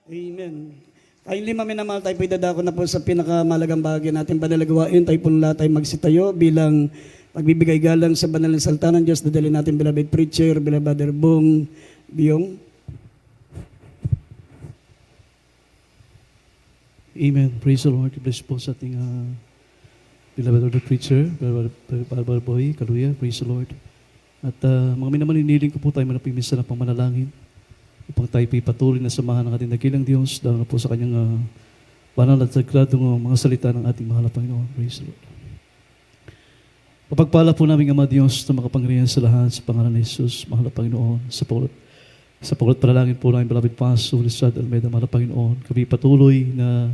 Amen. Kindly maminamahal tayo po idadako na po sa pinakamalagang bahagi natin panalagawain. Tayo po lahat tayo magsitayo bilang magbibigay galang sa banal na salita ng Diyos. Dadali natin beloved preacher, beloved Brother Bong Biong. Amen. Praise the Lord. Bless po sa ating beloved Lord preacher, Brother Boy, Kaluya. Praise the Lord. At mga minaman, iniling ko po tayo manapimisa ng pamanalangin upang tayo patuloy na samahan ng ating dakilang Diyos dahil na po sa kanyang banal at sagradong mga salita ng ating mahal na Panginoon. Praise the Lord. Papagpala po namin Ama Diyos na makapangyarihan sa lahat sa pangalan ni Jesus, mahal na Panginoon, sa pagkat panalangin po namin, beloved Pastor Lizard Almeida, mahal na Panginoon. Kami patuloy na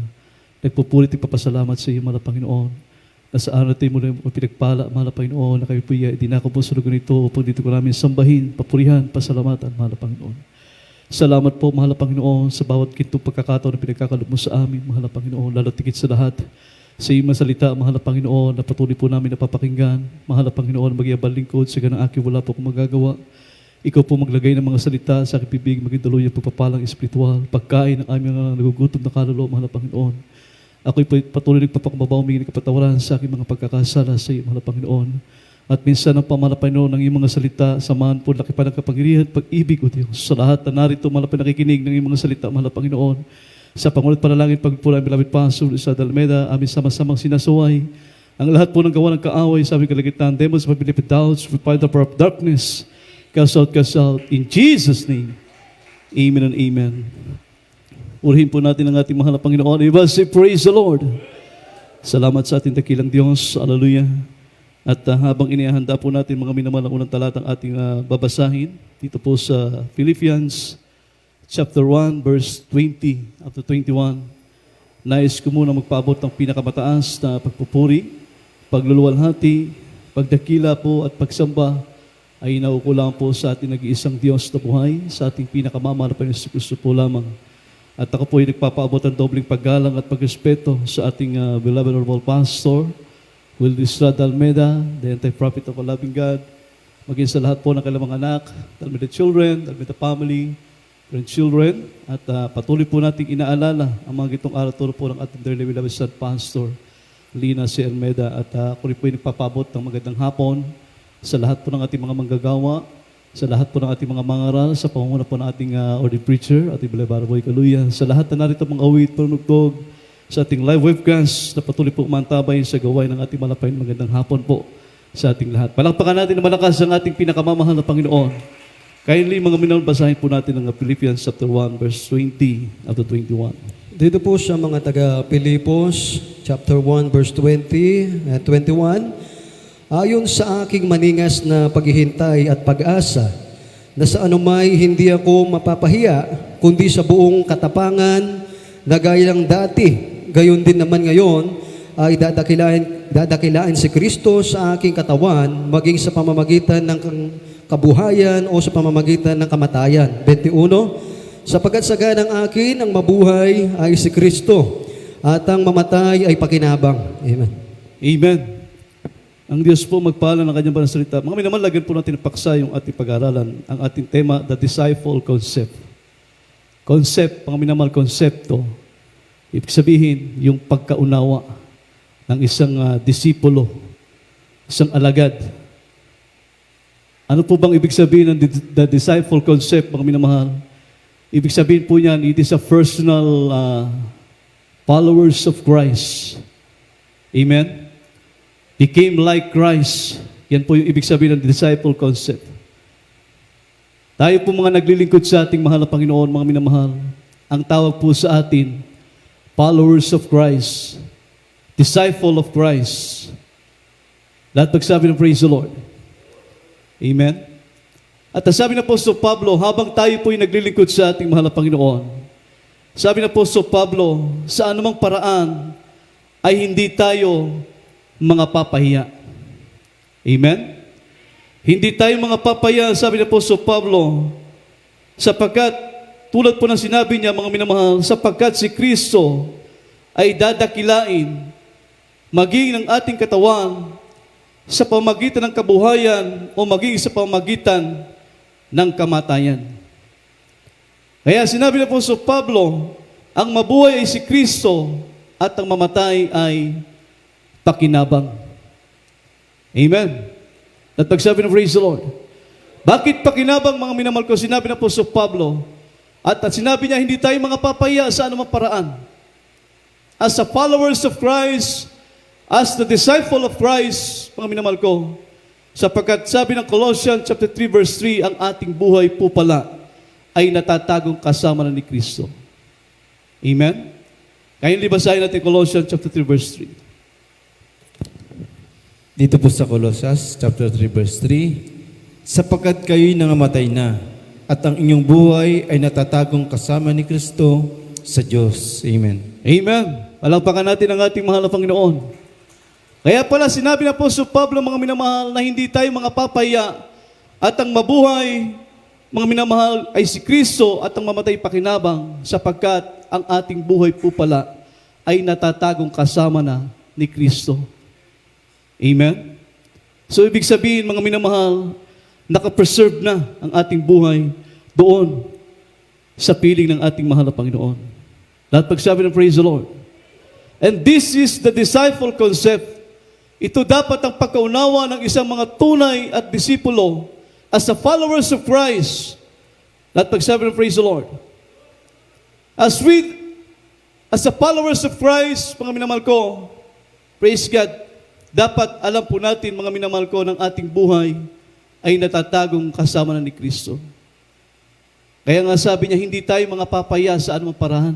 nagpupulit at papasalamat sa iyo, mahal na Panginoon, na sa araw natin mo na pinagpala, mahal na Panginoon, na kayo po dinako po sa lugar nito upang dito ko namin sambahin, papurihan, pasalamatan, mahal na Panginoon. Salamat po, mahal na Panginoon, sa bawat kintong pagkakataon na pinagkakalob mo sa amin, mahal na Panginoon, lalo tigit sa lahat. Sa iyong masalita, mahal na Panginoon, na patuloy po namin napapakinggan, mahal na Panginoon, mag-iabal lingkod, sa ganang aking wala po kung magagawa. Ikaw po maglagay ng mga salita sa aking bibig, maging daluyan pagpapalang espiritual, pagkain ng aming mga nagugutom na kaluluwa, mahal na Panginoon. Ako'y patuloy nagpapakumabaw, humingi ng kapatawaran sa aking mga pagkakasala sa iyo, mahal na Panginoon. At minsan ang pamalapay noon ng iyong mga salita, samahan po laki pa ng kapangyarihan at pag-ibig, O Diyos. Sa lahat na narito, malapay nakikinig ng iyong mga salita, mahal na Panginoon. Sa pangulit panalangin, pagpula ang beloved Pastor Lizard Almeida, aming sama-samang sinasuway. Ang lahat po ng gawa ng kaaway sa aming kalagitnaan, demons, mabilipid doubts, find the power of darkness, cast out, in Jesus' name. Amen and amen. Urihin po natin ang ating mahal na Panginoon. Everybody say, praise the Lord. Salamat sa ating dakilang Diyos. Hallelujah. At habang inihahanda po natin mga minamahal unang talatang ating babasahin, dito po sa Philippians chapter 1, verse 20 up to 21, nais ko muna magpaabot ng pinakamataas na pagpupuri, pagluluwalhati, pagdakila po at pagsamba ay naukulang po sa ating nag-iisang Diyos na buhay, sa ating pinakamamahal na Panginoon Kristo po lamang. At ako po ay nagpapaabot ng dobling paggalang at pagrespeto sa ating beloved honorable pastor, Will Lizard Almeida, the anti-prophet of a loving God, maging sa lahat po ng kailang mga anak, Almeida children, Almeida family, grandchildren, at patuloy po nating inaalala ang mga gitong araw turo po ng ating dearly beloved son, Pastor Lina C. Almeida. At ako rin po ay nagpapabot ng magandang hapon sa lahat po ng ating mga manggagawa, sa lahat po ng ating mga mangaral, sa pangunguna po ng ating ordained preacher, ating beloved Boy Kaluya, sa lahat na narito mga awit, panunugtog, sa ating live webcast na patuloy po umantabay sa gawain ng ating malapain. Magandang hapon po sa ating lahat. Palakpakan natin na malakas ang ating pinakamamahal na Panginoon. Kindly, mga minamahal, basahin po natin ang Philippians chapter 1, verse 20 up to 21. Dito po sa mga taga-Pilipos, chapter 1, verse 20 and 21, ayon sa aking maningas na paghihintay at pag-asa, na sa anumay hindi ako mapapahiya, kundi sa buong katapangan, na gaya ng dati, gayon din naman ngayon, ay dadakilain si Kristo sa aking katawan, maging sa pamamagitan ng kabuhayan o sa pamamagitan ng kamatayan. 21, sapagkat sa ganang akin, ang mabuhay ay si Kristo, at ang mamatay ay pakinabang. Amen. Amen. Ang Diyos po magpala ng kanyang banal na salita. Mga minamahal, lagyan po natin ng paksa yung ating pag-aaralan, ang ating tema, the disciple concept. Concept, mga minamahal, konsepto. Ibig sabihin, yung pagkaunawa ng isang disipulo, isang alagad. Ano po bang ibig sabihin ng the disciple concept, mga minamahal? Ibig sabihin po niyan, it is a personal followers of Christ. Amen? Became like Christ. Yan po yung ibig sabihin ng disciple concept. Tayo po mga naglilingkod sa ating mahal na Panginoon, mga minamahal, ang tawag po sa atin, followers of Christ, disciple of Christ. Lahat magsabi ng praise the Lord. Amen? At sabi ng Apostol Pablo, habang tayo po ay naglilingkod sa ating mahal na Panginoon, sabi ng Apostol Pablo, sa anumang paraan ay hindi tayo mga papahiya. Amen? Hindi tayo mga papahiya, sabi ng Apostol Pablo, sapagkat tulad po ng sinabi niya, mga minamahal, sapagkat si Kristo ay dadakilain, maging ng ating katawan sa pamagitan ng kabuhayan o maging sa pamagitan ng kamatayan. Kaya sinabi na po sa Pablo, ang mabuhay ay si Kristo at ang mamatay ay pakinabang. Amen. At pagsabi ng praise the Lord. Bakit pakinabang, mga minamahal ko? Sinabi na po sa Pablo, at sinabi niya, hindi tayo mga papahiya sa anumang paraan. As a followers of Christ, as the disciple of Christ, mga minamahal ko, sapagkat sabi ng Colossians chapter 3 verse 3, ang ating buhay po pala ay natatagong kasama na ni Kristo. Amen? Kaya libasahin natin Colossians chapter 3 verse 3. Dito po sa Colossus chapter 3 verse 3, sapagkat kayo'y nangamatay na, at ang inyong buhay ay natatagong kasama ni Kristo sa Diyos. Amen. Amen. Palakpakan natin ang ating mahal na Panginoon. Kaya pala sinabi na po sa Pablo, mga minamahal, na hindi tayo mga papaya at ang mabuhay, mga minamahal, ay si Kristo at ang mamatay pakinabang, sapagkat ang ating buhay po pala ay natatagong kasama na ni Kristo. Amen? So ibig sabihin, mga minamahal, nakapreserve na ang ating buhay doon sa piling ng ating mahal na Panginoon. Lahat pagsabi ng praise the Lord. And this is the disciple concept. Ito dapat ang pagkaunawa ng isang mga tunay at disipulo as a followers of Christ. Lahat pagsabi ng praise the Lord. As a followers of Christ, mga minamahal ko, praise God, dapat alam po natin, mga minamahal ko, ng ating buhay ay natatagong kasama na ni Kristo. Kaya nga sabi niya, hindi tayo mga papaya sa anumang paraan.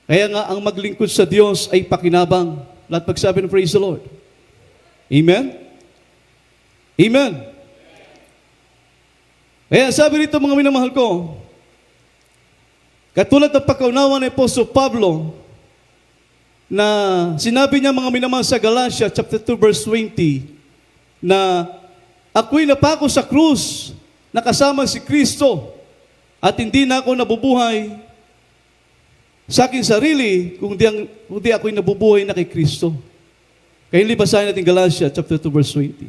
Kaya nga, ang maglingkod sa Diyos ay pakinabang. Lahat pagsabi ng praise the Lord. Amen? Amen. Kaya sabi rito, mga minamahal ko, katulad ng pagkaunawa ni Apostol Pablo, na sinabi niya, mga minamahal, sa Galatia chapter 2 verse 20, na ako'y napako sa krus, nakasama si Kristo, at hindi na ako nabubuhay sa aking sarili, kundi ako'y nabubuhay na kay Kristo. Kaya libasahin natin Galatia chapter 2 verse 20.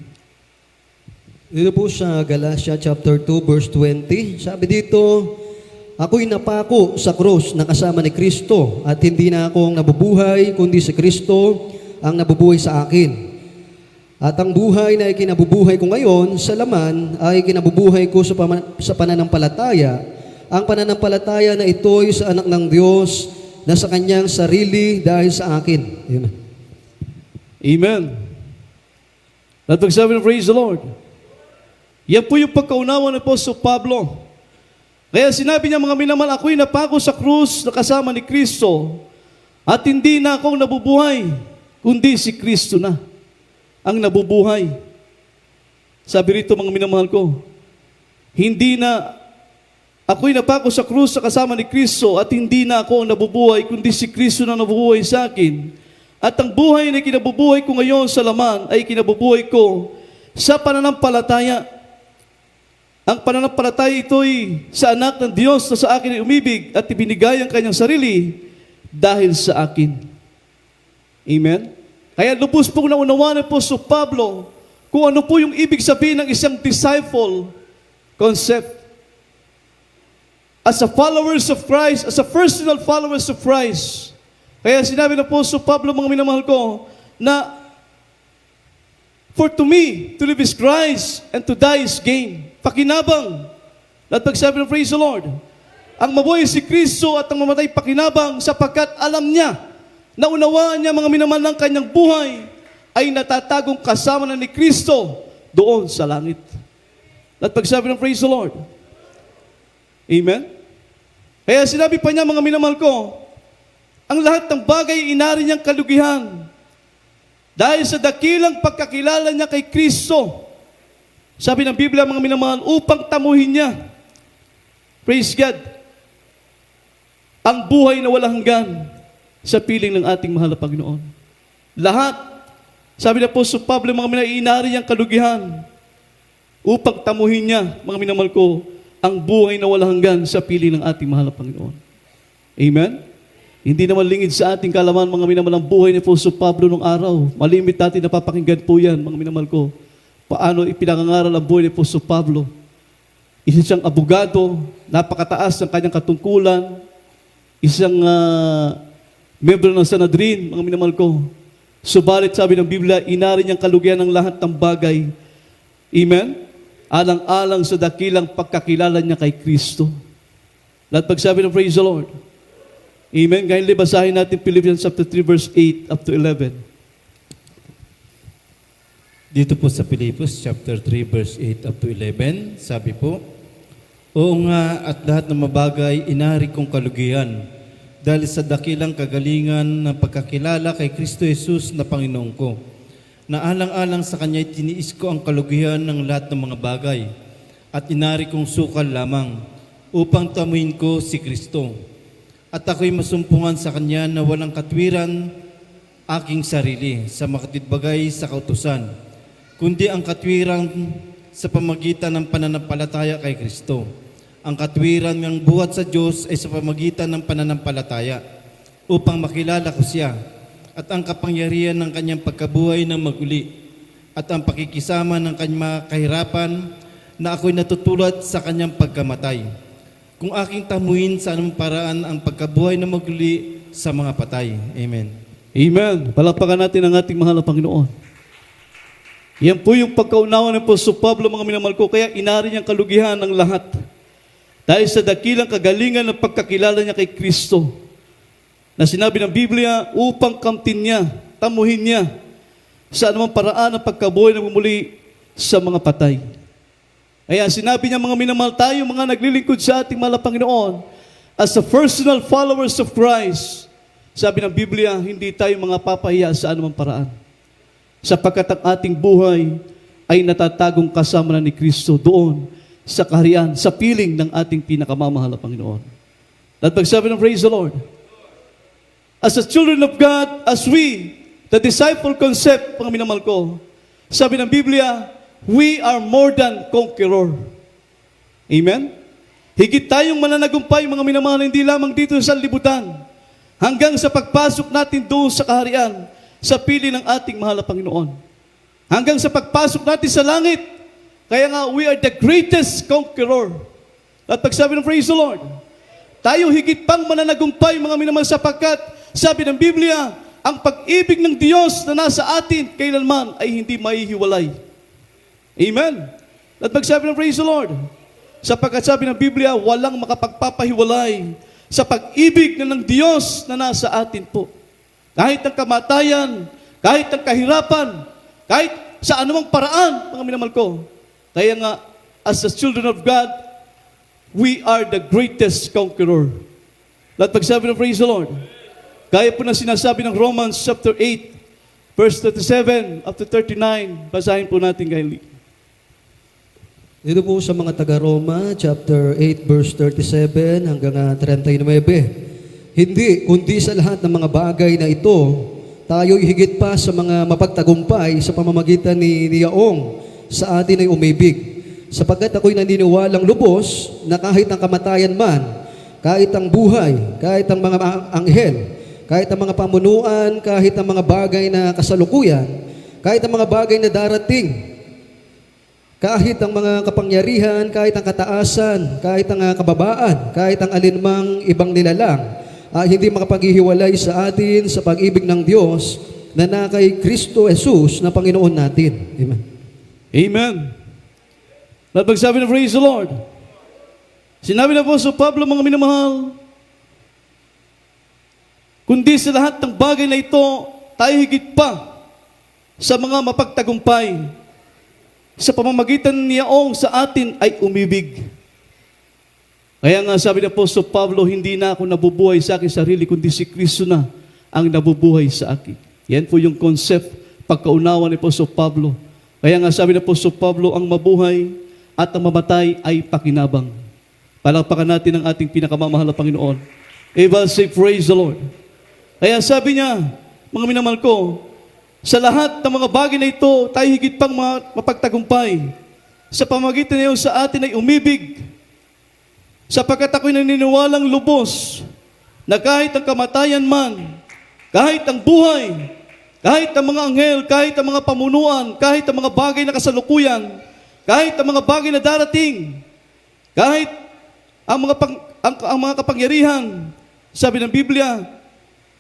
Dito po sa Galatia chapter 2 verse 20, sabi dito, ako'y napako sa krus na kasama ni Kristo at hindi na akong nabubuhay kundi si Kristo ang nabubuhay sa akin. At ang buhay na ikinabubuhay ko ngayon sa laman ay kinabubuhay ko sa pananampalataya. Ang pananampalataya na ito'y sa anak ng Diyos na sa kanyang sarili dahil sa akin. Amen. Amen. At pagsabi ng praise the Lord. Yan po yung pagkaunawa ng Apostol Pablo. Kaya sinabi niya, mga minamahal, ako'y napako sa krus na kasama ni Kristo at hindi na akong nabubuhay, kundi si Kristo na ang nabubuhay. Sabi rito, mga minamahal ko, hindi na ako'y napako sa krus na kasama ni Kristo at hindi na ako ang nabubuhay, kundi si Kristo na nabubuhay sa akin. At ang buhay na kinabubuhay ko ngayon sa laman ay kinabubuhay ko sa pananampalataya. Ang pananampalataya ito'y sa anak ng Diyos na sa akin ay umibig at ibinigay ang kanyang sarili dahil sa akin. Amen? Kaya lubos pong naunawanan po sa Pablo kung ano po yung ibig sabihin ng isang disciple concept. As a followers of Christ, as a personal followers of Christ. Kaya sinabi na po sa Pablo, mga minamahal ko, na for to me, to live is Christ and to die is gain. Pakinabang. At pagsabi ng praise the Lord. Ang mabuhay si Kristo at ang mamatay pakinabang sapagkat alam niya, naunawaan niya, mga minamahal, ng kanyang buhay ay natatagong kasama na ni Kristo doon sa langit. At pagsabi ng praise the Lord. Amen? Kaya sinabi pa niya, mga minamahal ko, ang lahat ng bagay inari niyang kalugihan dahil sa dakilang pagkakilala niya kay Kristo. Sabi ng Biblia, mga minamahal, upang tamuhin niya. Praise God. Ang buhay na walang hanggan sa piling ng ating mahal na Panginoon. Lahat, sabi na po sa Pablo, mga inari niyang kalugihan upang tamuhin niya, mga minamahal ko, ang buhay na walang hanggan sa piling ng ating mahal na Panginoon. Amen? Hindi naman lingid sa ating kalaman, mga minamahal, ang buhay ni Apostol Pablo nung araw. Malimit natin napapakinggan po yan, mga minamahal ko. Paano ipinangangaral ang buhay ni Apostol Pablo. Isa siyang abogado, napakataas ng kanyang katungkulan. isang membro ng Sanhedrin, mga minamahal ko. Subalit sabi ng Biblia, inari niyang kalugian ng lahat ng bagay. Amen? Alang-alang sa dakilang pagkakilala niya kay Kristo. Lahat pagsabi ng praise the Lord. Amen? Ngayon basahin natin Philippians chapter 3 verse 8 up to 11. Dito po sa Pilipos chapter 3 verse 8 up to 11, sabi po, Oo nga, at lahat ng mabagay inari kong kalugian dahil sa dakilang kagalingan ng pagkakilala kay Kristo Jesus na Panginoon ko. Na alang-alang sa Kanya tiniis ko ang kalugihan ng lahat ng mga bagay at inari kong sukal lamang upang tamuin ko si Kristo. At ako'y masumpungan sa Kanya na walang katwiran aking sarili sa makatidbagay sa kautusan, kundi ang katwiran sa pamagitan ng pananampalataya kay Kristo. Ang katwiran ng buhat sa Diyos ay sa pamagitan ng pananampalataya upang makilala ko siya at ang kapangyarihan ng kanyang pagkabuhay ng maguli at ang pakikisama ng kanyang kahirapan na ako'y natutulad sa kanyang pagkamatay. Kung aking tamuin sa anumang paraan ang pagkabuhay ng maguli sa mga patay. Amen. Amen. Palakpakan natin ang ating mahal na Panginoon. Yan po yung pagkaunawa ng Apostol Pablo, mga minamahal ko, kaya inari niyang kalugihan ng lahat. Dahil sa dakilang kagalingan ng pagkakilala niya kay Kristo, na sinabi ng Biblia, upang kamtin niya, tamuhin niya, sa anumang paraan ng pagkabuhay na mumuli sa mga patay. Kaya sinabi niya, mga minamahal tayo, mga naglilingkod sa ating mahal na Panginoon, as a personal followers of Christ, sabi ng Biblia, hindi tayo mga papahiya sa anumang paraan. Sapagkat ang ating buhay ay natatagong kasama na ni Kristo doon sa kaharian, sa piling ng ating pinakamamahal na Panginoon. At pagsabi ng praise the Lord, as the children of God, as we, the disciple concept, mga minamahal ko, sabi ng Biblia, we are more than conqueror. Amen? Higit tayong mananagumpay, mga minamahal, hindi lamang dito sa libutan, hanggang sa pagpasok natin doon sa kaharian, sa pili ng ating mahal na Panginoon. Hanggang sa pagpasok natin sa langit, kaya nga, we are the greatest conqueror. At pagsabi ng praise the Lord, tayo higit pang mananagumpay, mga minamahal, sapagkat, sabi ng Biblia, ang pag-ibig ng Diyos na nasa atin, kailanman ay hindi maihiwalay. Amen. At pagsabi ng praise the Lord, sapagkat sabi ng Biblia, walang makapagpapahiwalay sa pag-ibig na ng Diyos na nasa atin po. Kahit ang kamatayan, kahit ang kahirapan, kahit sa anumang paraan, mga minamahal ko. Kaya nga, as the children of God, we are the greatest conqueror. At pagsabi ng praise the Lord, kaya po na sinasabi ng Romans chapter 8, verse 37 up to 39, basahin po natin kindly. Dito po sa mga taga-Roma, chapter 8, verse 37 hanggang 39. Hindi, kundi sa lahat ng mga bagay na ito, tayo'y higit pa sa mga mapagtagumpay sa pamamagitan ni Yaong sa atin ay umibig. Sapagkat ako'y naniniwalang lubos na kahit ang kamatayan man, kahit ang buhay, kahit ang mga anghel, kahit ang mga pamunuan, kahit ang mga bagay na kasalukuyan, kahit ang mga bagay na darating, kahit ang mga kapangyarihan, kahit ang kataasan, kahit ang kababaan, kahit ang alinmang ibang nilalang, hindi makapaghihiwalay sa atin sa pag-ibig ng Diyos na kay Kristo Jesus na Panginoon natin. Amen. Amen. At pagsabi ng praise the Lord, sinabi na po sa Pablo, mga minamahal, kundi sa lahat ng bagay na ito, tayo higit pa sa mga mapagtagumpay. Sa pamamagitan ni Yaong sa atin ay umibig. Kaya nga sabi na po sa Pablo, hindi na ako nabubuhay sa aking sarili, kundi si Kristo na ang nabubuhay sa akin. Yan po yung concept, pagkaunawa ni Apostol Pablo. Kaya nga sabi na po sa Pablo, ang mabuhay at ang mamatay ay pakinabang. Palakpakan natin ang ating pinakamamahal na Panginoon. Everyone say, praise the Lord. Kaya sabi niya, mga minamahal ko, sa lahat ng mga bagay na ito, tayo higit pang mapagtagumpay. Sa pamamagitan niyo sa atin ay umibig. Sapagkat ako'y naniniwalang lubos na kahit ang kamatayan man, kahit ang buhay, kahit ang mga anghel, kahit ang mga pamunuan, kahit ang mga bagay na kasalukuyan, kahit ang mga bagay na darating, kahit ang mga kapangyarihan, Sabi ng Biblia,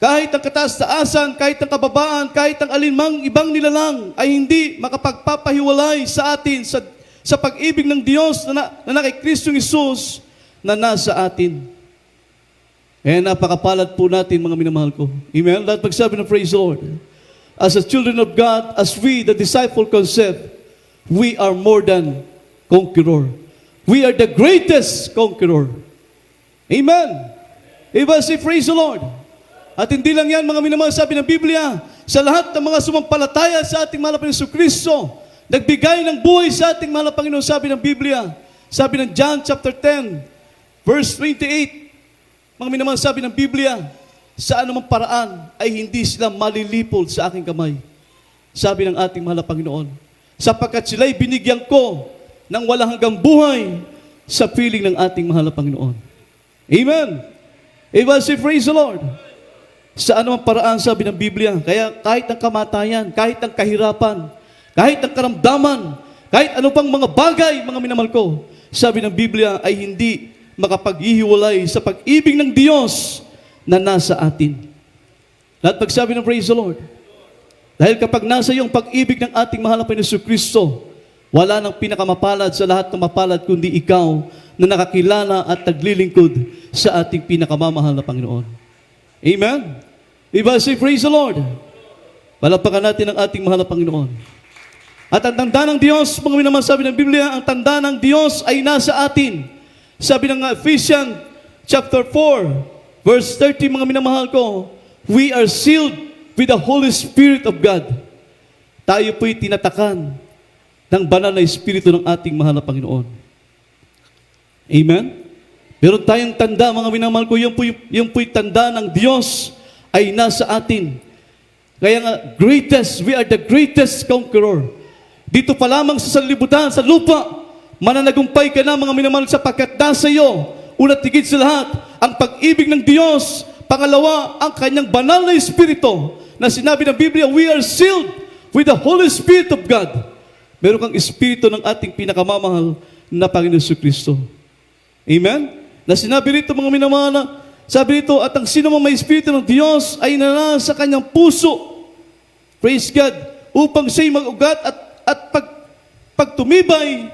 kahit ang kataas-taasan, kahit ang kababaan, kahit ang alinmang ibang nilalang ay hindi makapagpapahiwalay sa atin sa pag-ibig ng Diyos na kay Kristong Isus na nasa atin. Kaya napakapalad po natin, mga minamahal ko. Amen? Lahat pagsabi ng praise the Lord. As the children of God, as we, the disciple concept, we are more than conqueror. We are the greatest conqueror. Amen? Iba si praise the Lord. At hindi lang yan, mga minamahal, sabi ng Biblia, sa lahat ng mga sumampalataya sa ating mahal na Panginoon Kristo, nagbigay ng buhay sa ating mahal na Panginoon, sabi ng Biblia. Sabi ng John chapter 10, verse 28, mga minamahal, sabi ng Biblia, sa anumang paraan ay hindi sila malilipol sa aking kamay. Sabi ng ating mahal na Panginoon, sapagkat sila'y binigyan ko ng walang hanggang buhay sa piling ng ating mahal na Panginoon. Amen. Amen. Say praise the Lord. Sa anumang paraan, sabi ng Biblia, kaya kahit ang kamatayan, kahit ang kahirapan, kahit ang karamdaman, kahit ano pang mga bagay, mga minamahal ko, sabi ng Biblia ay hindi makapaghihiwalay sa pag-ibig ng Diyos na nasa atin. Lahat pagsabi ng praise the Lord. Dahil kapag nasa iyong pag-ibig ng ating mahal na Panginoon Kristo, wala nang pinakamapalad sa lahat ng mapalad kundi ikaw na nakakilala at naglilingkod sa ating pinakamamahal na Panginoon. Amen? Diba? Say praise the Lord. Palapakan natin ang ating mahal na Panginoon. At ang tanda ng Diyos, mga minamahal, sabi ng Biblia, ang tanda ng Diyos ay nasa atin. Sabi ng Ephesians chapter 4, verse 30, mga minamahal ko, we are sealed with the Holy Spirit of God. Tayo po'y tinatakan ng banal na Espiritu ng ating mahal na Panginoon. Amen? Meron tayong tanda, mga minamahal ko, yung po'y tanda ng Diyos ay nasa atin. Kaya nga, we are the greatest conqueror. Dito pa lamang sa sanlibutan, sa lupa, mananagumpay ka na, mga minamahal, sapagkat nasa iyo, una't higit sa lahat, ang pag-ibig ng Diyos. Pangalawa, ang kanyang banal na Espiritu, na sinabi ng Biblia, we are sealed with the Holy Spirit of God. Meron kang Espiritu ng ating pinakamamahal na Panginoon Kristo. Amen? Na sinabi rito, mga minamahal, sabi rito, at ang sino mang may Espiritu ng Diyos ay nanasa sa kanyang puso. Praise God. Upang siya'y mag-ugat at pagtumibay,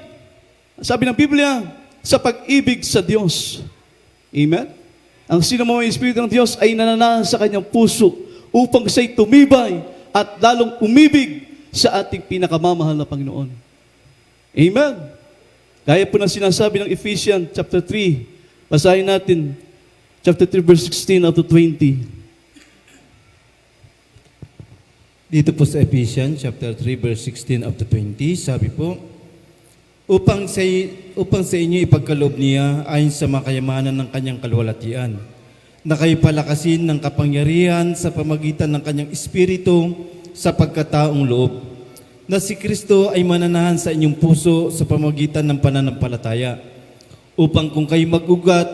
sabi ng Biblia, sa pag-ibig sa Diyos. Amen? Ang sino mang may Espiritu ng Diyos ay nananasa sa kanyang puso upang siya'y tumibay at lalong umibig sa ating pinakamamahal na Panginoon. Amen? Gaya po ng sinasabi ng Ephesians chapter 3. Basahin natin chapter 3 verse 16 up to 20. Dito po sa Ephesians chapter 3 verse 16 up to 20, sabi po, upang sa inyo ipagkaloob niya ayon sa makayamanan ng kanyang kaluwalhatian, na kayo palakasin ng kapangyarihan sa pamagitan ng kanyang Espiritu sa pagkataong loob, na si Kristo ay mananahan sa inyong puso sa pamagitan ng pananampalataya, upang kung kayo mag-ugat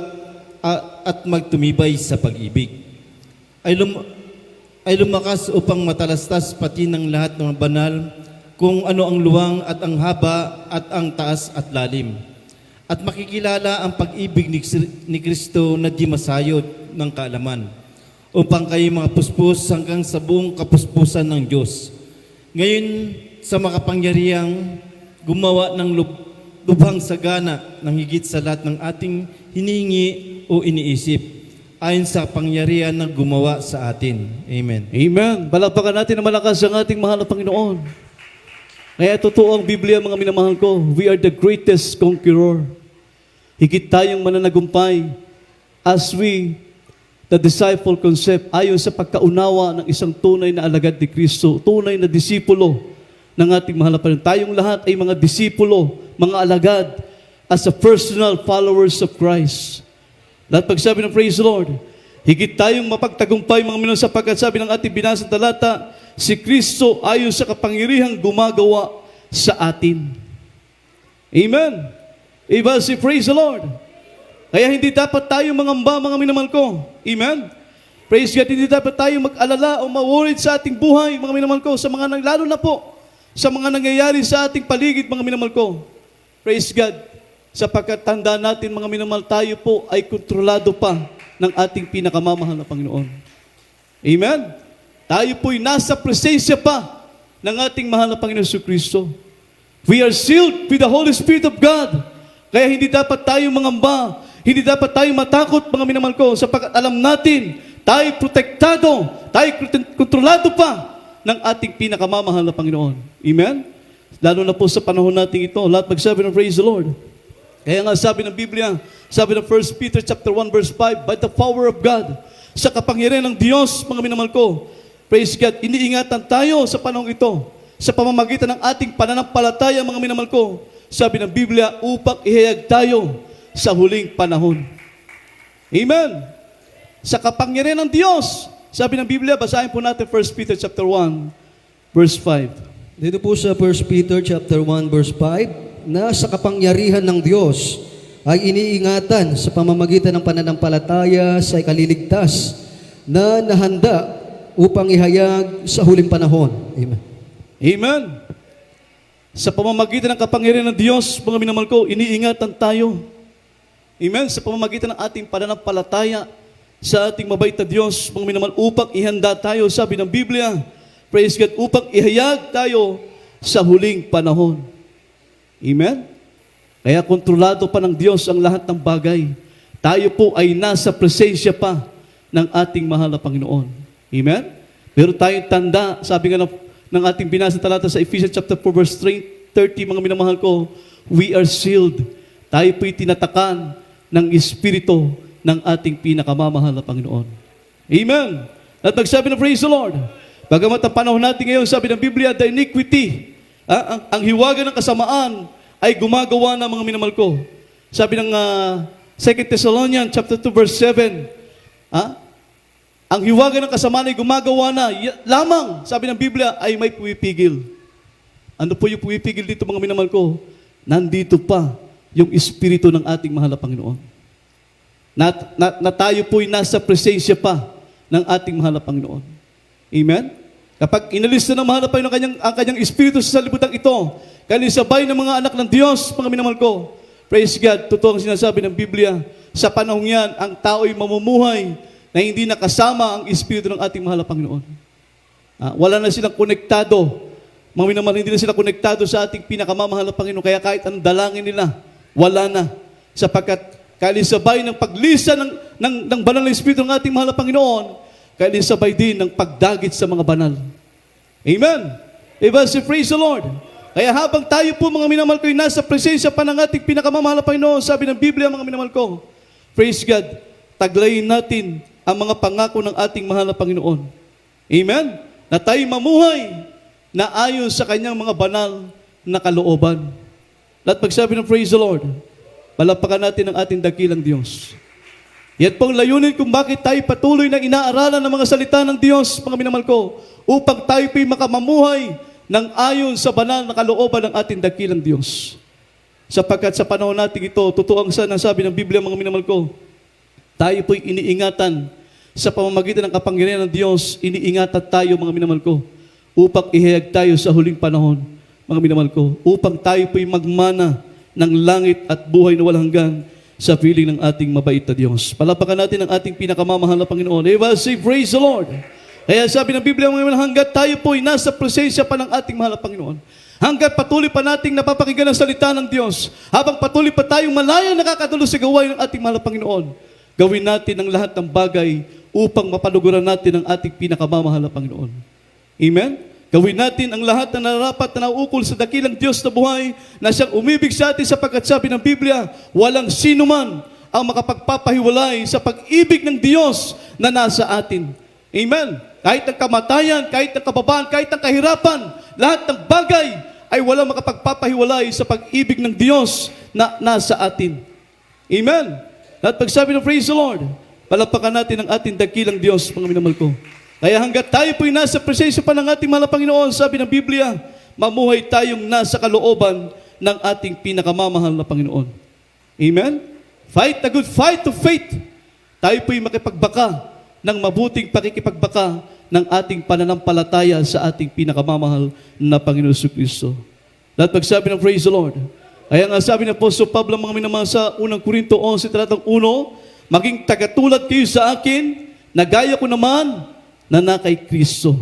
at magtumibay sa pag-ibig, ay lumakas upang matalastas pati ng lahat ng banal kung ano ang luwang at ang haba at ang taas at lalim. At makikilala ang pag-ibig ni Kristo na di masayod ng kaalaman, upang kayo mga puspos hanggang sa buong kapuspusan ng Diyos. Ngayon, sa makapangyarihang gumawa ng lubhang sagana ng higit sa lahat ng ating hinihingi o iniisip, ayon sa pangyarihan na gumawa sa atin. Amen. Amen. Palakpakan natin na malakas ang ating mahal na Panginoon. Kaya totoo ang Biblia, mga minamahal ko, we are the greatest conqueror. Higit tayong mananagumpay as we, the disciple concept, ayon sa pagkaunawa ng isang tunay na alagad ni Kristo, tunay na disipulo ng ating mahal na Panginoon. Tayong lahat ay mga disipulo, mga alagad, as a personal followers of Christ. Lahat pagsabi ng praise the Lord, higit tayong mapagtagumpay, mga minamahal, sapagkat sabi ng ating binasang talata, si Kristo ayon sa kapangyarihang gumagawa sa atin. Amen. Iba si praise the Lord. Kaya hindi dapat tayo mangamba, mga minamahal ko. Amen. Praise God, hindi dapat tayo mag-alala o ma-worried sa ating buhay, mga minamahal ko, sa mga lalo na po sa mga nangyayari sa ating paligid, mga minamahal ko. Praise God. Sapagkat tanda natin, mga minamahal, tayo po ay kontrolado pa ng ating pinakamamahal na Panginoon. Amen? Tayo po'y nasa presensya pa ng ating mahal na Panginoon Jesucristo. We are sealed with the Holy Spirit of God. Kaya hindi dapat tayo mangamba, hindi dapat tayo matakot, mga minamahal ko, sapagkat alam natin, tayo protektado, tayo kontrolado pa ng ating pinakamamahal na Panginoon. Amen? Lalo na po sa panahon natin ito, lahat magsabi ng praise the Lord. Kaya nga sabi ng Biblia, sabi ng 1 Peter chapter 1 verse 5, by the power of God, sa kapangyarihan ng Diyos, mga minamahal ko, praise God, iniingatan tayo sa panahon ito, sa pamamagitan ng ating pananampalataya, mga minamahal ko, sabi ng Biblia, upang ihayag tayo sa huling panahon. Amen. Sa kapangyarihan ng Diyos, sabi ng Biblia, basahin po natin 1 Peter chapter 1, verse 5. Dito po sa 1 Peter chapter 1 verse 5, na sa kapangyarihan ng Diyos ay iniingatan sa pamamagitan ng pananampalataya sa ikaliligtas na nahanda upang ihayag sa huling panahon. Amen. Amen. Sa pamamagitan ng kapangyarihan ng Diyos, mga minamahal ko, iniingatan tayo. Amen. Sa pamamagitan ng ating pananampalataya sa ating mabait na Diyos, mga minamahal, upang ihanda tayo, sabi ng Biblia, praise God, upang ihayag tayo sa huling panahon. Amen. Kaya kontrolado pa ng Diyos ang lahat ng bagay. Tayo po ay nasa presensya pa ng ating mahal na Panginoon. Amen. Pero tayong tanda, sabi nga ng ating binasa talata sa Ephesians chapter 4 verse 30, mga minamahal ko, we are sealed. Tayo po'y tinatakan ng Espiritu ng ating pinakamamahal na Panginoon. Amen. At magsabi ng praise the Lord. Bagamat ang panahon natin ngayon, sabi ng Biblia, the iniquity, ang hiwaga ng kasamaan ay gumagawa na, mga minamahal ko. Sabi ng 2 Thessalonians chapter 2 verse 7, ang hiwaga ng kasamaan ay gumagawa na lamang, sabi ng Biblia, ay may pumipigil. Ano po yung pumipigil dito, mga minamahal ko? Nandito pa yung Espiritu ng ating mahal na Panginoon. Na tayo po'y nasa presensya pa ng ating mahal na Panginoon. Amen? Kapag inalis na ng mahal na Panginoon ang kanyang Espiritu sa libutan ito, kalisabay ng mga anak ng Diyos, mga minamahal ko, praise God, totoo ang sinasabi ng Biblia, sa panahong yan, ang tao'y mamumuhay na hindi nakasama ang Espiritu ng ating mahal na Panginoon. Wala na silang konektado. Mga minamahal, hindi na sila konektado sa ating pinakamamahal na Panginoon. Kaya kahit ang dalangin nila, wala na. Sapagkat kalisabay ng paglisa ng banal na Espiritu ng ating mahal na Panginoon, kalisabay din ng pagdagit sa mga banal. Amen. Diba? Praise the Lord. Kaya habang tayo po, mga minamahal ko, nasa presensya pa ng ating pinakamamahal na Panginoon, sabi ng Biblia, mga minamahal ko, praise God, taglayin natin ang mga pangako ng ating mahal na Panginoon. Amen? Na tayo mamuhay na ayon sa kanyang mga banal na kalooban. At pagsabi ng praise the Lord, palapakan natin ang ating dakilang Diyos. Yan pong layunin kung bakit tayo patuloy na inaaralan ng mga salita ng Diyos, mga minamahal ko, upang tayo po'y makamamuhay ng ayon sa banal na kalooban ng ating dakilang Diyos. Sapagkat sa panahon natin ito, totoo ang sabi ng Biblia, mga minamahal ko, tayo po'y iniingatan sa pamamagitan ng kapangyarihan ng Diyos, iniingatan tayo, mga minamahal ko, upang ihayag tayo sa huling panahon, mga minamahal ko, upang tayo po'y magmana ng langit at buhay na walang hanggan sa piling ng ating mabait na Diyos. Palapakan natin ang ating pinakamamahal na Panginoon. Everybody say, praise the Lord. Kaya sabi ng Biblia, mga minamahal, hanggat tayo po'y nasa presensya pa ng ating mahal na Panginoon, hanggat patuloy pa nating napapakinggan ang salita ng Diyos, habang patuloy pa tayong malaya nakakatuloy sa gawain ng ating mahal na Panginoon, gawin natin ang lahat ng bagay upang mapaluguran natin ang ating pinakamamahal na Panginoon. Amen? Gawin natin ang lahat na nararapat na nauukol sa dakilang Diyos na buhay na siyang umibig sa atin sapagkat sabi ng Biblia, walang sino man ang makapagpapahiwalay sa pag-ibig ng Diyos na nasa atin. Amen? Kahit ang kamatayan, kahit ang kababaan, kahit ang kahirapan, lahat ng bagay ay walang makapagpapahiwalay sa pag-ibig ng Diyos na nasa atin. Amen? At pagsabi ng praise the Lord, palapakan natin ang ating dakilang Diyos, mga minamahal ko. Kaya hanggat tayo po'y nasa presensya pa ng ating mahal na Panginoon, sabi ng Biblia, mamuhay tayong nasa kalooban ng ating pinakamamahal na Panginoon. Amen? Fight the good fight of faith. Tayo po'y makipagbaka ng mabuting pakikipagbaka ng ating pananampalataya sa ating pinakamamahal na Panginoon Jesucristo. At pagsabi ng praise the Lord, kaya nga sabi ng Apostol Pablo, mga minamahal, sa unang Korinto 11, talatang 1, maging tagatulad kayo sa akin, na gaya ko naman na kay Kristo.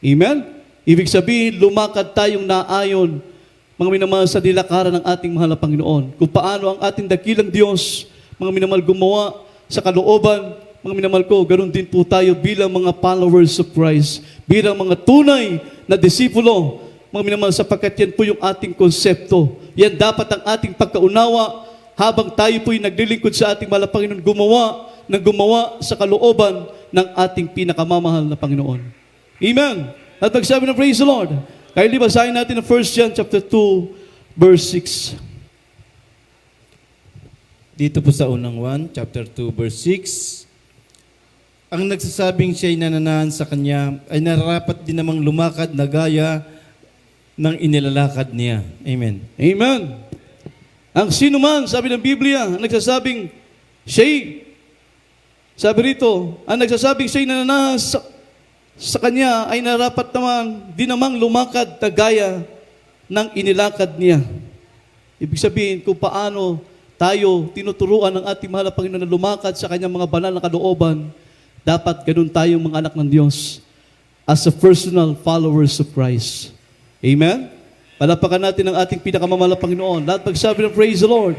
Amen? Ibig sabihin, lumakad tayong naayon, mga minamahal, sa nilakaran ng ating mahal na Panginoon. Kung paano ang ating dakilang Diyos, mga minamahal, gumawa sa kalooban, mga minamahal ko, ganoon din po tayo bilang mga followers of Christ, bilang mga tunay na disipulo, mga minamahal, sapagkat yan po yung ating konsepto. Yan dapat ang ating pagkaunawa habang tayo po'y naglilingkod sa ating mahal na Panginoon, gumawa sa kalooban ng ating pinakamamahal na Panginoon. Amen. At magsabi na praise the Lord. Kaya libasahin natin ang 1 John chapter 2, verse 6. Dito po sa unang 1, chapter 2, verse 6. Ang nagsasabing siya'y nananahan sa kanya ay nararapat din namang lumakad na gaya ng inilalakad niya. Amen. Amen. Ang sino man, sabi ng Biblia, ang nagsasabing siya'y, sabi rito, ang nagsasabing siya'y nananahan sa kanya ay narapat naman di namang lumakad na gaya ng inilakad niya. Ibig sabihin kung paano tayo tinuturuan ng ating mahal na Panginoon na lumakad sa kanyang mga banal na kalooban, dapat ganun tayong mga anak ng Diyos as a personal followers of Christ. Amen? Palapakan natin ang ating pinakamamahal na Panginoon. Lahat magsabi ng praise the Lord.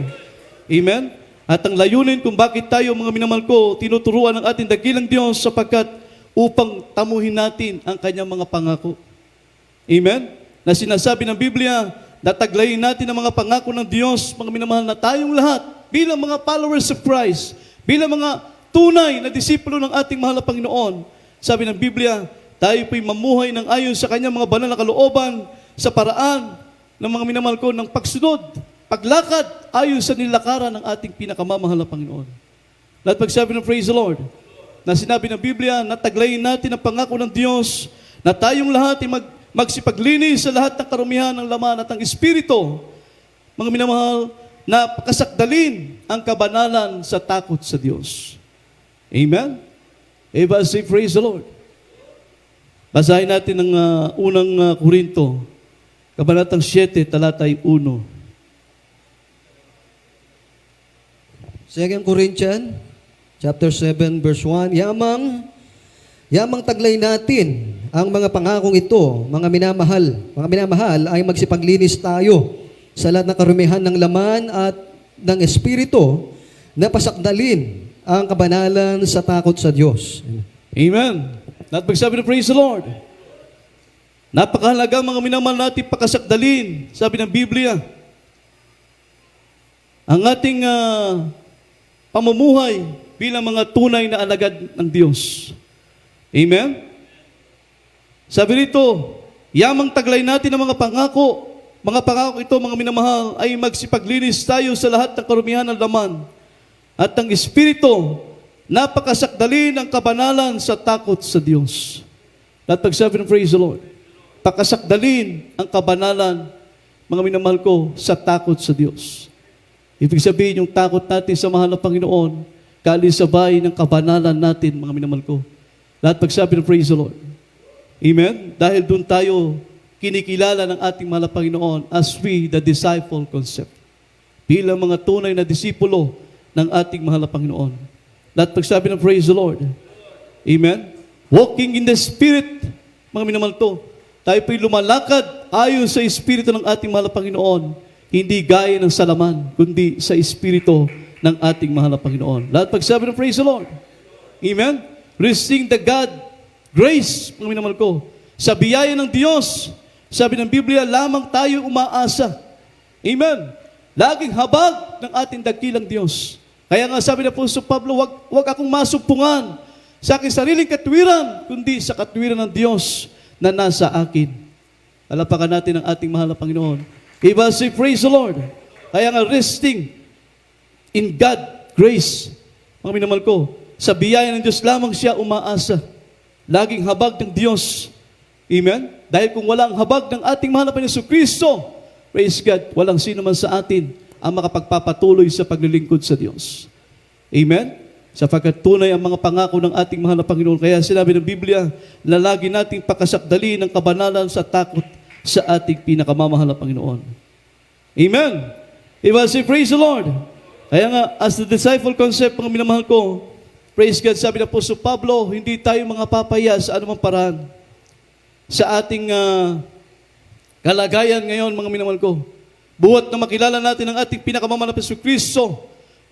Amen? At ang layunin kung bakit tayo, mga minamahal ko, tinuturuan ng ating dakilang Diyos sapagkat upang tamuhin natin ang kanyang mga pangako. Amen? Na sinasabi ng Biblia, nataglayin natin ang mga pangako ng Diyos, mga minamahal, na tayong lahat, bilang mga followers of Christ, bilang mga tunay na disipulo ng ating mahal na Panginoon. Sabi ng Biblia, tayo po'y mamuhay ng ayon sa kanyang mga banal na kalooban, sa paraan ng mga minamahal ko, ng pagsunod, paglakad, ayon sa nilakaran ng ating pinakamamahal na Panginoon. Lahat magsabi ng praise the Lord. Na sinabi ng Biblia, nataglayin natin ang pangako ng Diyos na tayong lahat ay magsipaglinis sa lahat ng karumihan ng laman at ng Espiritu. Mga minamahal, na pakasakdalin ang kabanalan sa takot sa Diyos. Amen? Everybody say praise the Lord. Basahin natin ang unang Korinto, kabanatang 7, talatay 1. 2 Corinthians, chapter 7, verse 1, Yamang taglay natin ang mga pangakong ito, mga minamahal ay magsipaglinis tayo sa lahat ng karumihan ng laman at ng Espiritu na pasakdalin ang kabanalan sa takot sa Diyos. Amen. At magsabi na praise the Lord. Napakahalaga mga minamahal natin pakasakdalin. Sabi ng Biblia, ang ating pamumuhay bilang mga tunay na alagad ng Diyos. Amen? Sabi rito, yamang taglay natin ang mga pangako ito, mga minamahal, ay magsipaglinis tayo sa lahat ng karumihan ng laman at ang Espiritu, napakasakdalin ang kabanalan sa takot sa Diyos. At pagsabi ng praise the Lord, pakasakdalin ang kabanalan, mga minamahal ko, sa takot sa Diyos. Ibig sabihin, yung takot natin sa mahal na Panginoon, kalisabay ng kabanalan natin, mga minamahal ko. Lahat pagsabi ng praise the Lord. Amen? Dahil doon tayo kinikilala ng ating mahal na Panginoon as we, the disciple concept. Bilang mga tunay na disipulo ng ating mahal na Panginoon. Lahat pagsabi ng praise the Lord. Amen? Walking in the Spirit, mga minamahal to, tayo po'y lumalakad ayon sa Espiritu ng ating mahal na Panginoon, hindi gaya ng salaman, kundi sa Espiritu ng ating mahal na Panginoon. Lahat pagsabi ng praise the Lord. Amen? Receiving the God, grace, mga minamahal ko, sa biyaya ng Diyos, sabi ng Biblia, lamang tayo umaasa. Amen? Laging habag ng ating dakilang Diyos. Kaya nga sabi na po sa Pablo, wag akong masumpungan sa aking sariling katwiran, kundi sa katwiran ng Diyos na nasa akin. Alapakan natin ang ating mahal na Panginoon. Iba say, praise the Lord. Kaya nga resting in God, grace. Mga minamahal ko, sa biyaya ng Diyos lamang siya umaasa. Laging habag ng Diyos. Amen? Dahil kung walang habag ng ating mahal na Panginoon Kristo, praise God, walang sino man sa atin ang makapagpapatuloy sa paglilingkod sa Diyos. Amen? Sapagkat tunay ang mga pangako ng ating mahal na Panginoon. Kaya sinabi ng Biblia, na lagi nating pakasakdali ng kabanalan sa takot sa ating pinakamamahal na Panginoon. Amen? Iba say, praise the Lord. Kaya nga, as the disciple concept, mga minamahal ko, praise God, sabi na po, so Pablo, hindi tayo mga papaya sa anumang paraan. Sa ating kalagayan ngayon, mga minamahal ko, buhat na makilala natin ang ating pinakamamalapit sa Kristo,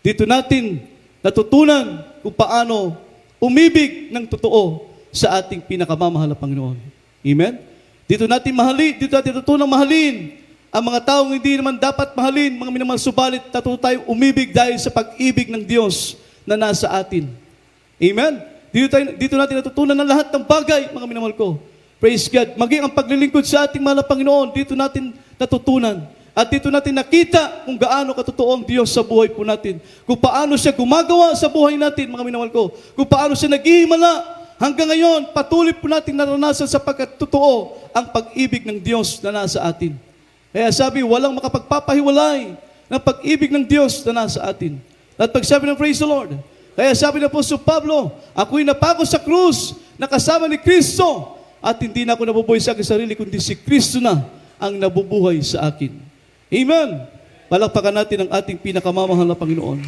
dito natin natutunan kung paano umibig ng totoo sa ating pinakamamahal na Panginoon. Amen? Dito natin natutunang mahalin ang mga taong hindi naman dapat mahalin, mga minamahal, subalit natuto tayong umibig dahil sa pag-ibig ng Diyos na nasa atin. Amen? Dito natin natutunan ng lahat ng bagay, mga minamahal ko. Praise God. Maging ang paglilingkod sa ating mahal na Panginoon, dito natin natutunan. At dito natin nakita kung gaano katotoo ang Diyos sa buhay po natin. Kung paano siya gumagawa sa buhay natin, mga minamahal ko. Kung paano siya nag-ihimala. Hanggang ngayon, patuloy po natin naranasan sapagkat totoo ang pag-ibig ng Diyos na nasa atin. Kaya sabi, walang makapagpapahiwalay ng pag-ibig ng Diyos na nasa atin. At pagsabi ng praise the Lord. Kaya sabi ng Apostol Pablo, ako'y napako sa krus, nakasama ni Kristo, at hindi na ako nabubuhay sa aking sarili, kundi si Kristo na ang nabubuhay sa akin. Amen. Palakpakan natin ang ating pinakamamahal na Panginoon.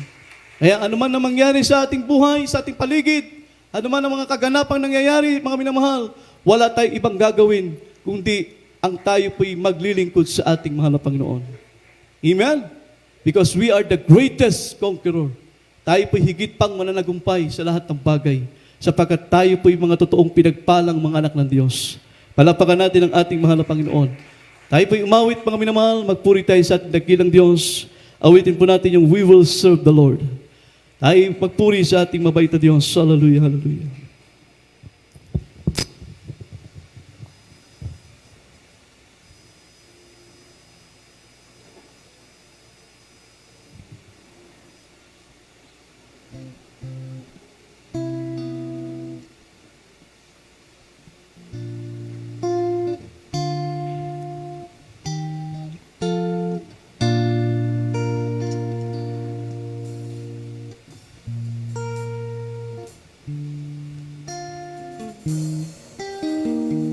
Kaya anuman na mangyari sa ating buhay, sa ating paligid, anuman ang mga kaganapang nangyayari, mga minamahal, wala tayong ibang gagawin, kundi ang tayo po'y maglilingkod sa ating mahal na Panginoon. Amen? Because we are the greatest conqueror. Tayo po'y higit pang mananagumpay sa lahat ng bagay, sapagkat tayo po'y mga totoong pinagpalang mga anak ng Diyos. Palakpakan natin ang ating mahal na Panginoon. Tayo po'y umawit, mga minamahal, magpuri tayo sa ating dakilang Diyos. Awitin po natin yung We Will Serve the Lord. Tayo magpuri sa ating mabait na Diyos. Hallelujah, hallelujah.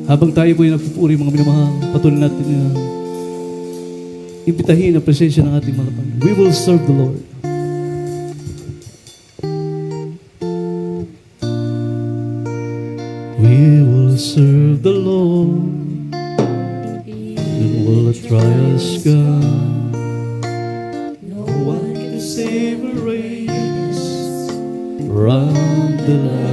Habang tayo po'y nagpupuri, mga minamahal, patuloy natin na imbitahin ang presensya ng ating mahal na Panginoon. We will serve the Lord. We will serve the Lord, and will try us, God. No one can separate us from the love.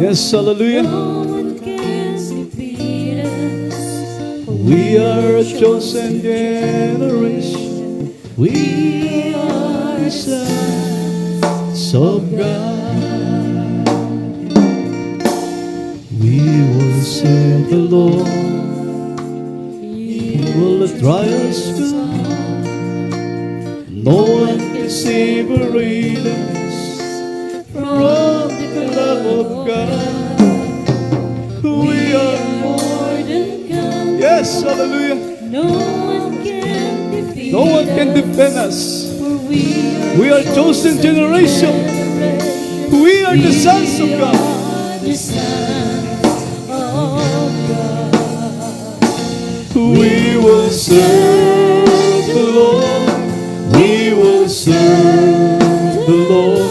Yes, hallelujah. No one can defeat us. We are a chosen generation. We are sons of God. We will serve the Lord. He will try us good. No one can separate us from the love of God. We are More than conquerors. yes, hallelujah. No one can defeat No one can defend us. For We are chosen generation. We are the sons of God. the sons of God. We will serve the Lord. We will serve the Lord.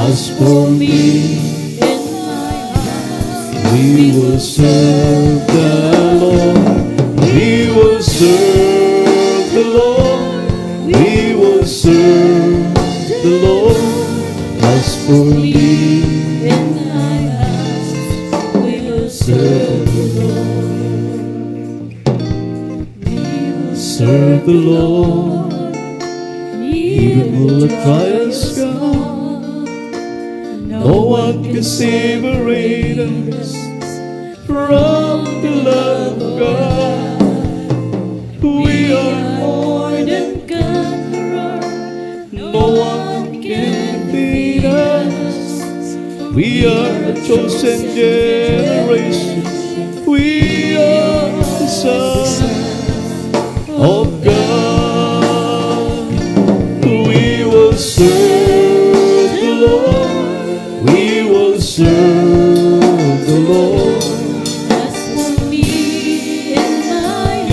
As for me, In my heart, we will serve the Lord. We will serve the Lord. We will serve the Lord. As for me, in my heart, we will serve the Lord. We will serve the Lord. Even will the trials come, no one can separate us from the love of God. We are more than conquerors. no one can beat us. We are a chosen generation. We are the sons of God. We will serve the Lord. We will serve the Lord. As for me in my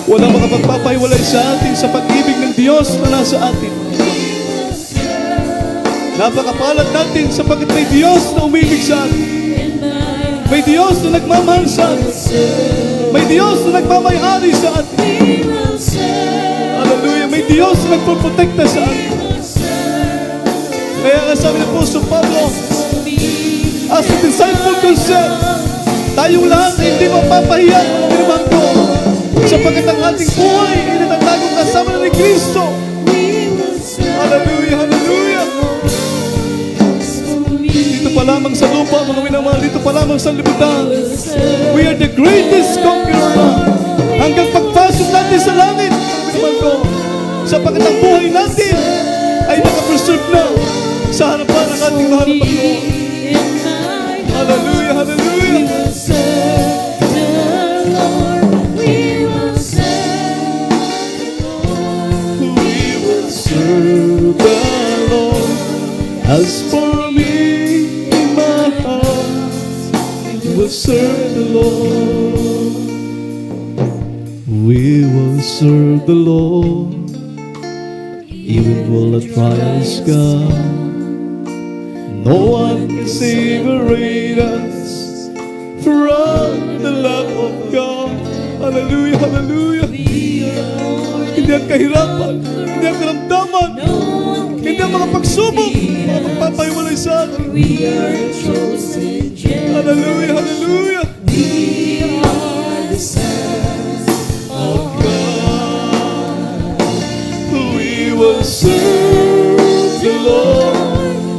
Walang makapagpapahiwalay sa atin sa pag-ibig ng Diyos na nasa atin. Napakapalad natin sapagkat may Diyos na umibig sa atin. May Diyos na nagmamahal sa atin. May Diyos na nagmamayari sa atin. Hallelujah. May Diyos na nagpoprotekta sa atin. Kaya nga sabi ng Apostol Pablo, as a disciple concern, tayong lahat ay hindi mapapahiya ng pinamang ko, sapagkat ang ating buhay ay natatagong kasama na ni Kristo. Hallelujah, hallelujah. Dito pa lamang sa lupa, mga minamahal, dito pa lamang sa libutan, we are the greatest conqueror. Hanggang pagpasok natin sa langit, mga minamahal ko, sapagkat ang buhay natin ay nakapreserve na sa harapan ng ating mahal na Panginoon. Hallelujah, hallelujah. We will serve the Lord. As for me, in my heart, we will serve the Lord. We will serve the Lord, even while the trials come. No one can separate us from the love of God. Hallelujah, hallelujah. Hindi ang kahirapan, hindi ang karamdaman, hindi ang mga pagsubok, mga magpapahiwalay sa atin. Hallelujah, hallelujah. Of God, we will serve the Lord.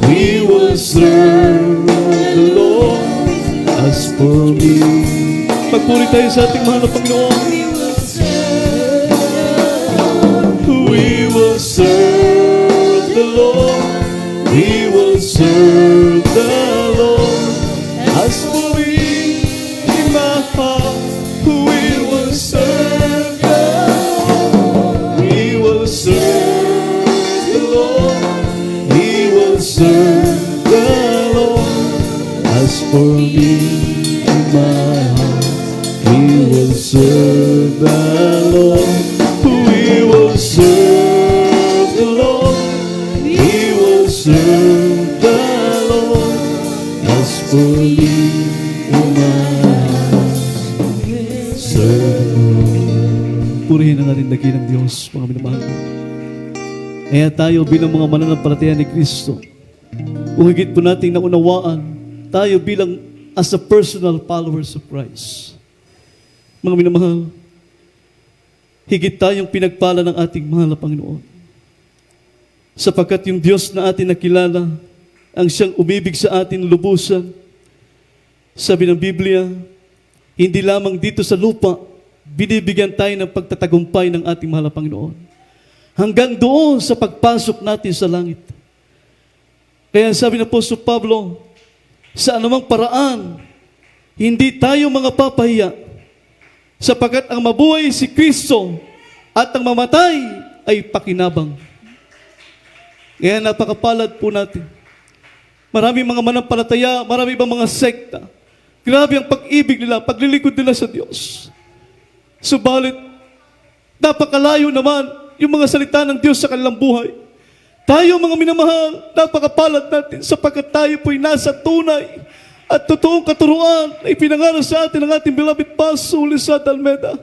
We will serve the Lord. As for me, magpuri tayo sa ating mahal na Panginoon. We will serve the Lord. We will serve the Lord. As for me, in my heart, we will serve the Lord. We will serve the Lord. We will serve the Lord. As for me, in my heart, we will serve the Lord. We will serve the Lord. We will serve the Lord. As for me, in my heart, serve the Lord. Purihin ang ating dakilang Diyos, mga minamahal. Kaya tayo bilang mga mananampalataya ni Kristo, kung higit po nating naunawaan, tayo bilang as a personal followers of Christ. Mga minamahal, higit tayong pinagpala ng ating mahal na Panginoon. Sapagkat yung Diyos na atin nakilala, ang siyang umibig sa atin lubusan. Sabi ng Biblia, hindi lamang dito sa lupa, binibigyan tayo ng pagtatagumpay ng ating mahal na Panginoon. Hanggang doon sa pagpasok natin sa langit. Kaya sabi ng Apostol Pablo, sa anumang paraan, hindi tayo mga papahiya, sapagkat ang mabuhay si Kristo at ang mamatay ay pakinabang. Kaya napakapalad po natin. Maraming mga manampalataya, marami ibang mga sekta. Grabe ang pag-ibig nila, paglilingkod nila sa Diyos. Subalit, napakalayo naman yung mga salita ng Diyos sa kanilang buhay. Tayo mga minamahal, napakapalad natin sapagkat tayo po'y nasa tunay at totoong katuruan na ipinangaral sa atin ng ating beloved Pastor Lizard Almeida.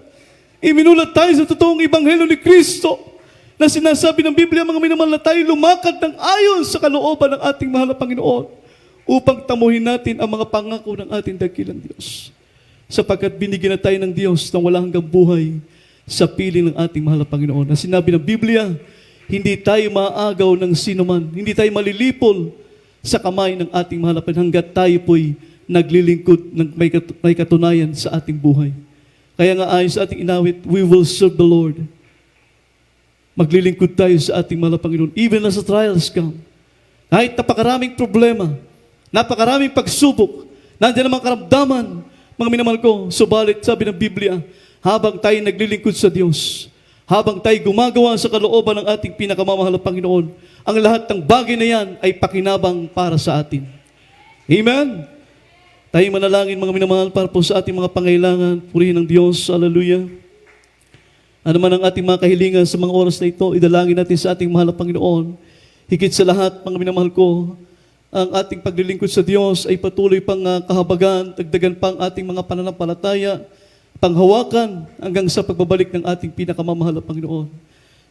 Iminulat tayo sa totoong ebanghelyo ni Kristo na sinasabi ng Biblia, mga minamahal, na tayo lumakad ng ayon sa kalooban ng ating mahal na Panginoon upang tamuhin natin ang mga pangako ng ating dakilang Diyos. Sapagkat binigyan na tayo ng Diyos ng walang hanggang buhay sa piling ng ating mahal na Panginoon. Na sinabi ng Biblia, hindi tayo maagaw ng sinuman, hindi tayo malilipol sa kamay ng ating mahal na Panginoon hanggat tayo po'y naglilingkod ng may katunayan sa ating buhay. Kaya nga ayon sa ating inawit, we will serve the Lord. Maglilingkod tayo sa ating mahal na Panginoon even as the trials come. Kahit napakaraming problema, napakaraming pagsubok, nandiyan ang mga karamdaman, mga minamahal ko, subalit sabi ng Biblia, habang tayo naglilingkod sa Diyos, habang tayo gumagawa sa kalooban ng ating pinakamamahal na Panginoon, ang lahat ng bagay na yan ay pakinabang para sa atin. Amen? Tayo manalangin mga minamahal para po sa ating mga pangailangan. Purihin ng Diyos. Hallelujah. Ano man ang ating mga kahilingan sa mga oras na ito, idalangin natin sa ating mahal na Panginoon. Higit sa lahat, mga minamahal ko, ang ating paglilingkod sa Diyos ay patuloy pang kahabagan, dagdagan pang ating mga pananampalataya, panghawakan hanggang sa pagbabalik ng ating pinakamamahal na Panginoon.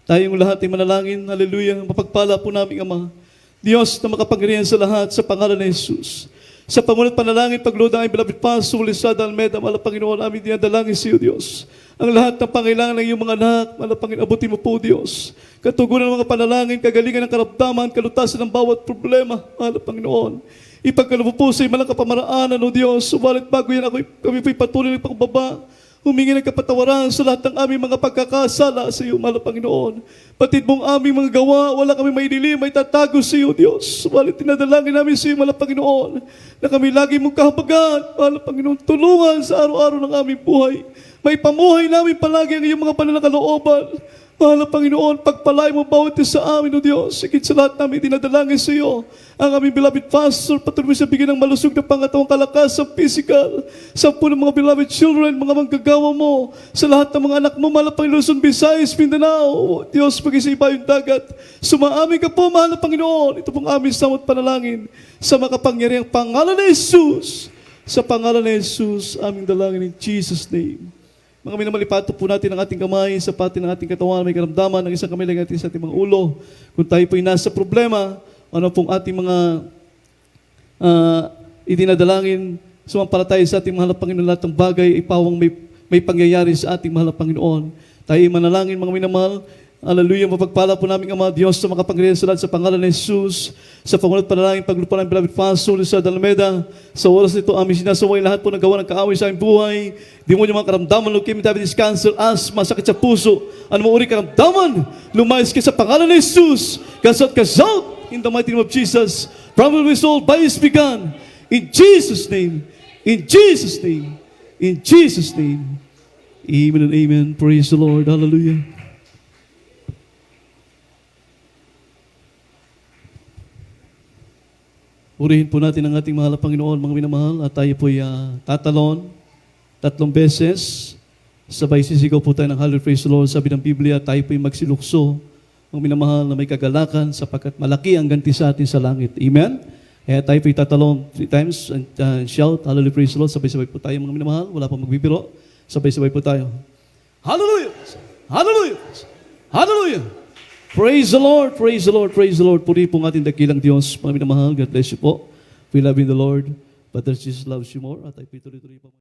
Tayong lahat ay manalangin, hallelujah, mapagpala po namin Ama. Diyos na makapangyarihan sa lahat, sa pangalan ni Jesus. Sa pamunat panalangin, paglood ang beloved Pastor Lisada Almeda, mahal na Panginoon, amin dinadalangin sa iyo, Diyos. Ang lahat ng pangailangan ng iyong mga anak, mahal na Panginoon, abutin mo po, Diyos. Katugunan ng mga panalangin, kagalingan ng karamdaman, kalutasan ng bawat problema, mahal na Panginoon. Ipagkaloob po sa iyo malang kapamaraanan, O Diyos. Subalit bago yan, kami po'y patuloy ng pagbaba. Humingi ng kapatawaran sa lahat ng aming mga pagkakasala sa iyo, mahal na Panginoon. Patid mong aming mga gawa, wala kami may dilim, may tatago sa iyo, Diyos. Subalit tinadalangin namin sa iyo, mahal na Panginoon, na kami lagi mong kahabagan, mahal na Panginoon, tulungan sa araw-araw ng aming buhay. May pamuhay namin palagi ang iyong mga pananakalooban. Mahal na Panginoon, pagpalay mo bawat isa sa amin, O Diyos. Higit sa lahat namin, dinadalangin sa iyo. Ang aming beloved pastor, patuloy sa bigyan ng malusog na pangatawang kalakasan, physical. Sa po ng mga beloved children, mga manggagawa mo. Sa lahat ng mga anak mo, mahal na Panginoon, Luzon, Visayas, Mindanao. Diyos, pag-isipa yung dagat. Sumaamin ka po, mahal na Panginoon. Ito pong aming samot panalangin. Sa makapangyarihang pangalan ni Jesus. Sa pangalan ni Jesus, aming dalangin in Jesus' name. Mga minamalipato po natin ang ating kamay sa pati ng ating katawan, may karamdaman, ng isang kamay lang natin sa ating mga ulo. Kung tayo po'y nasa problema, ano pong ating mga idinadalangin, sumampalataya sa ating mahal na Panginoon, lahat ng bagay ay pawang may pangyayari sa ating mahal na Panginoon. Tayo ay manalangin, mga minamahal. Hallelujah, mapagpala po namin Ama, Diyos sa makapangyarihan sa lahat sa pangalan ni Jesus, sa pangunat panalangin, paglupa ng beloved Pastor Lisada Almeda, sa oras nito, aming sinasaway lahat po ng gawa ng kaaway sa aming buhay, demonyo mga karamdaman, leukemia, diabetes, cancer, asthma, sakit sa puso, ano mo uri karamdaman, lumayas ka sa pangalan ni Jesus, kasat, in the mighty name of Jesus, probably resolved by His begun, in Jesus' name, in Jesus' name, in Jesus' name, amen and amen, praise the Lord, hallelujah. Purihin po natin ang ating mahal na Panginoon, mga minamahal, at tayo po'y tatalon 3 beses. Sabay sisigaw po tayo ng Hallelujah, praise the Lord. Sabi ng Biblia, tayo po'y magsilukso, mga minamahal, na may kagalakan sapagkat malaki ang ganti sa atin sa langit. Amen? Kaya tayo po'y tatalon 3 times and shout, Hallelujah, praise the Lord. Sabay-sabay po tayo, mga minamahal. Wala pang magbibiro. Sabay-sabay po tayo. Hallelujah! Hallelujah! Hallelujah! Praise the Lord, praise the Lord, praise the Lord. Puri pong ating dakilang Diyos. Mga minamahal, God bless you po. We love in the Lord, but Jesus loves you more. At ay pituloy-tuloy pa.